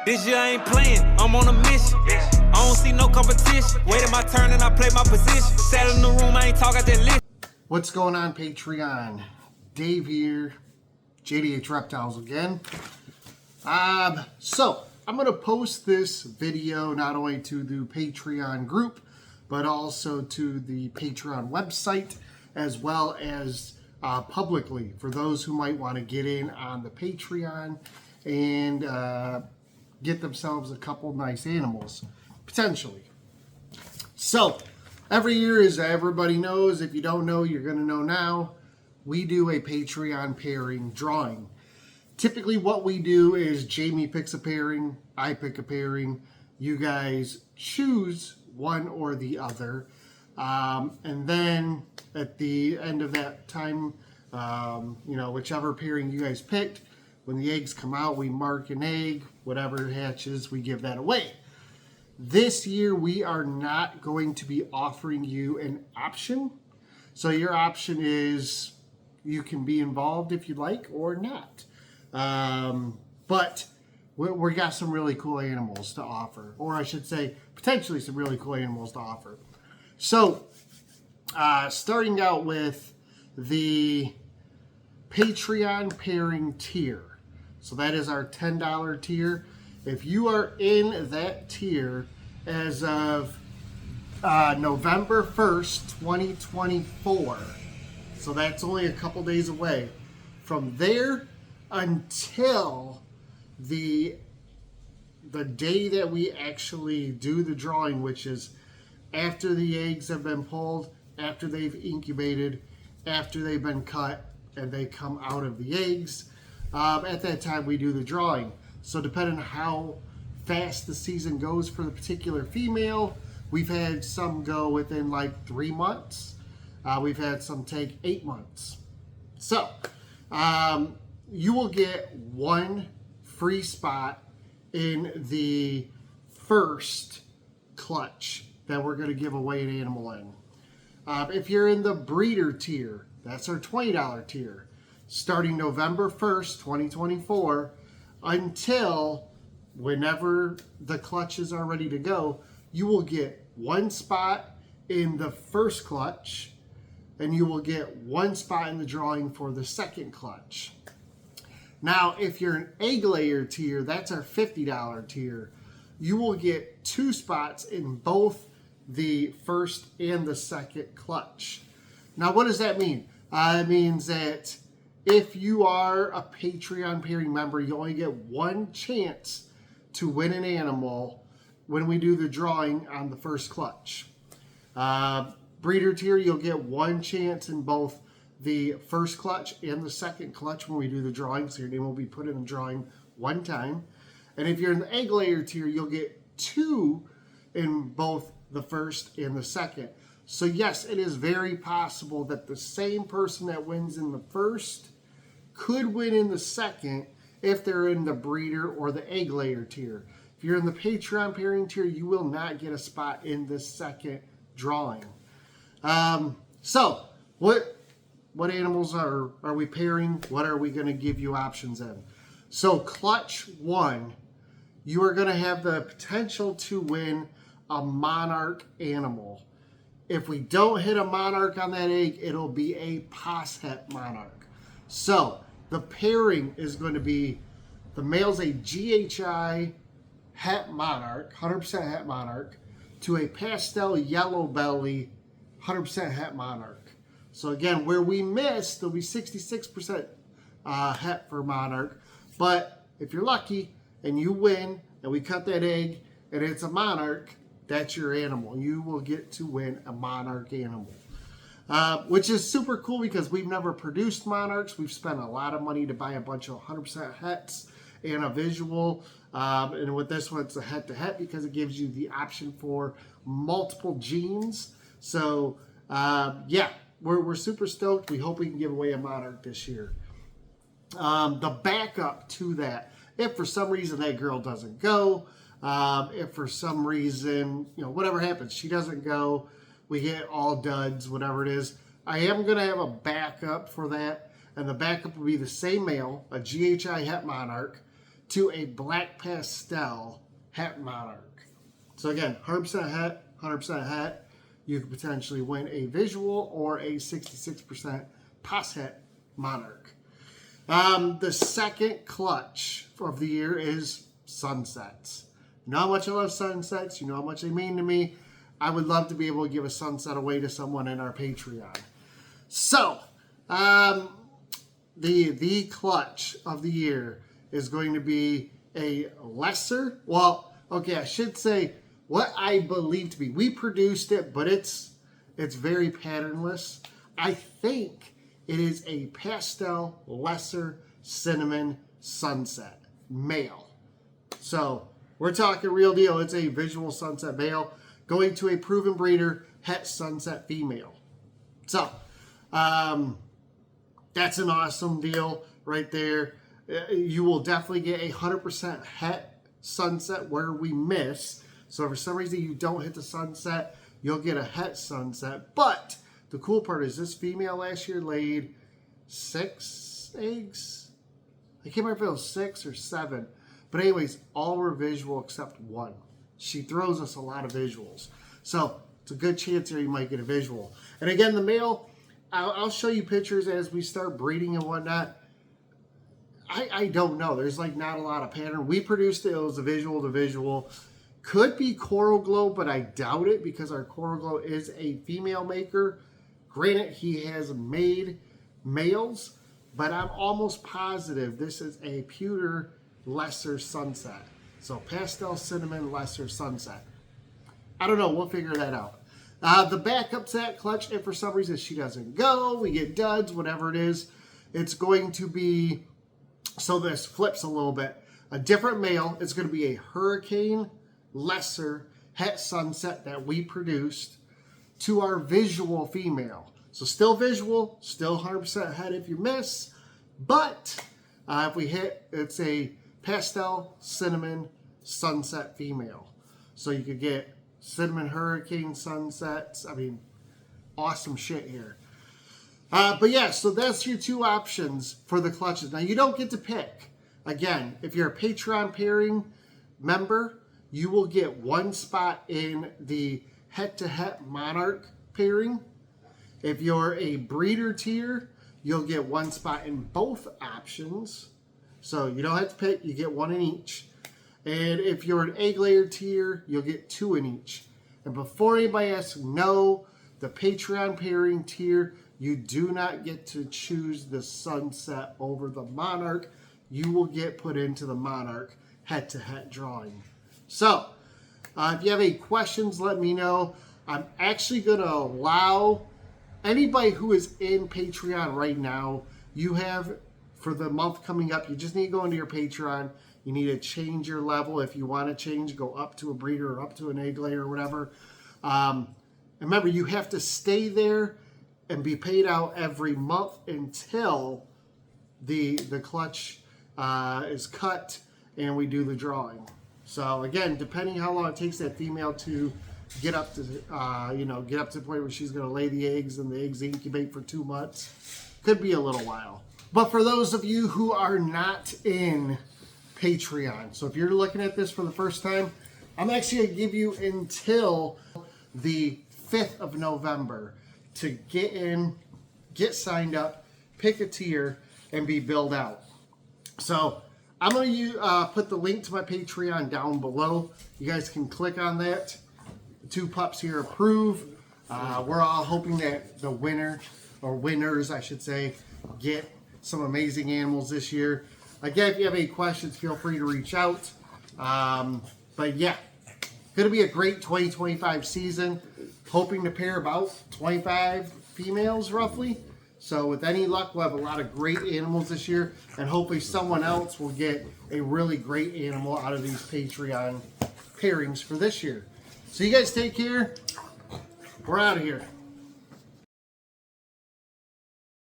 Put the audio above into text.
This year I ain't playing, I'm on a mission. I don't see no competition. Waiting my turn and I play my position. Sat in the room, I ain't talk, I just listen. What's going on, Patreon? Dave here, JDH Reptiles again. So I'm going to post this video not only to the Patreon group, but also to the Patreon website, as well as publicly for those who might want to get in on the Patreon and get themselves a couple nice animals, potentially. So every year, as everybody knows, if you don't know, you're going to know now, we do a Patreon pairing drawing. Typically what we do is Jamie picks a pairing, I pick a pairing, you guys choose one or the other, and then at the end of that time, whichever pairing you guys picked, when the eggs come out, we mark an egg, whatever hatches, we give that away. This year, we are not going to be offering you an option. So your option is you can be involved if you like or not. But we got some really cool animals to offer, or I should say, potentially some really cool animals to offer. So, starting out with the Patreon pairing tier. So that is our $10 tier. If you are in that tier as of November 1st, 2024, so that's only a couple days away, from there until the day that we actually do the drawing, which is after the eggs have been pulled, after they've incubated, after they've been cut, and they come out of the eggs. At that time, we do the drawing. So depending on how fast the season goes for the particular female, we've had some go within like 3 months. We've had some take 8 months. So you will get one free spot in the first clutch that we're going to give away an animal in. If you're in the breeder tier, that's our $20 tier. Starting November 1st, 2024, until whenever the clutches are ready to go, you will get one spot in the first clutch, and you will get one spot in the drawing for the second clutch. Now, if you're an egg layer tier, that's our $50 tier. You will get 2 spots in both the first and the second clutch. Now, what does that mean? It means that if you are a Patreon pairing member, you only get one chance to win an animal when we do the drawing on the first clutch. Breeder tier, you'll get one chance in both the first clutch and the second clutch when we do the drawing, so your name will be put in the drawing one time. And if you're in the egg layer tier, you'll get 2 in both the first and the second. So yes, it is very possible that the same person that wins in the first could win in the second if they're in the breeder or the egg layer tier. If you're in the Patreon pairing tier, you will not get a spot in the second drawing. So what animals are we pairing? What are we going to give you options in? So clutch 1, you are going to have the potential to win a monarch animal. If we don't hit a monarch on that egg, it'll be a poshet monarch. So the pairing is going to be, the male's a GHI het monarch, 100% het monarch, to a pastel yellow belly, 100% het monarch. So again, where we miss, there'll be 66% het for monarch. But if you're lucky and you win and we cut that egg and it's a monarch, that's your animal. You will get to win a monarch animal. Which is super cool because we've never produced monarchs. We've spent a lot of money to buy a bunch of 100% hets and a visual. And with this one, it's a het to het because it gives you the option for multiple genes. So yeah, we're super stoked. We hope we can give away a monarch this year. The backup to that, if for some reason that girl doesn't go, if for some reason, whatever happens, she doesn't go, we get all duds, whatever it is, I am going to have a backup for that. And the backup will be the same male, a GHI het monarch, to a black pastel het monarch. So again, 100% het, 100% het. You could potentially win a visual or a 66% pas het monarch. The second clutch of the year is sunsets. You know how much I love sunsets. You know how much they mean to me. I would love to be able to give a sunset away to someone in our Patreon. So, the clutch of the year is going to be a lesser, well, okay, I should say what I believe to be. We produced it, but it's very patternless. I think it is a pastel lesser cinnamon sunset male. So we're talking real deal. It's a visual sunset male going to a proven breeder het sunset female. So that's an awesome deal right there. You will definitely get a 100% het sunset where we miss. So if for some reason you don't hit the sunset, you'll get a het sunset. But the cool part is this female last year laid 6 eggs. I can't remember if it was 6 or 7. But anyways, all were visual except one. She throws us a lot of visuals. So it's a good chance here you might get a visual. And again, the male, I'll show you pictures as we start breeding and whatnot. I don't know. There's like not a lot of pattern. We produced it. It was a visual to visual. Could be Coral Glow, but I doubt it because our Coral Glow is a female maker. Granted, he has made males, but I'm almost positive this is a pewter lesser sunset. So pastel cinnamon lesser sunset. I don't know. We'll figure that out. The backup to that clutch, if for some reason she doesn't go, we get duds, whatever it is, it's going to be, so this flips a little bit. A different male, it's going to be a hurricane lesser het sunset that we produced to our visual female. So still visual, still 100% het if you miss, but if we hit, it's a pastel cinnamon sunset female. So you could get cinnamon hurricane sunsets. I mean, awesome shit here. But yeah, so that's your two options for the clutches. Now you don't get to pick. Again, if you're a Patreon pairing member, you will get one spot in the het to het monarch pairing. If you're a breeder tier, you'll get one spot in both options. So you don't have to pick, you get one in each. And if you're an egg layer tier, you'll get 2 in each. And before anybody asks, no, the Patreon pairing tier, you do not get to choose the sunset over the monarch. You will get put into the monarch het to het drawing. So if you have any questions, let me know. I'm actually going to allow anybody who is in Patreon right now, you have, for the month coming up, you just need to go into your Patreon. You need to change your level. If you want to change, go up to a breeder or up to an egg layer or whatever. Remember, you have to stay there and be paid out every month until the clutch is cut and we do the drawing. So again, depending how long it takes that female to get up to get up to the point where she's going to lay the eggs and the eggs incubate for 2 months, could be a little while. But for those of you who are not in Patreon, so if you're looking at this for the first time, I'm actually going to give you until the 5th of November to get in, get signed up, pick a tier, and be billed out. So I'm going to put the link to my Patreon down below. You guys can click on that. The 2 pups here approve. We're all hoping that the winner, or winners I should say, get some amazing animals this year. Again, if you have any questions, feel free to reach out. But yeah, going to be a great 2025 season. Hoping to pair about 25 females roughly. So with any luck, we'll have a lot of great animals this year. And hopefully someone else will get a really great animal out of these Patreon pairings for this year. So you guys take care. We're out of here.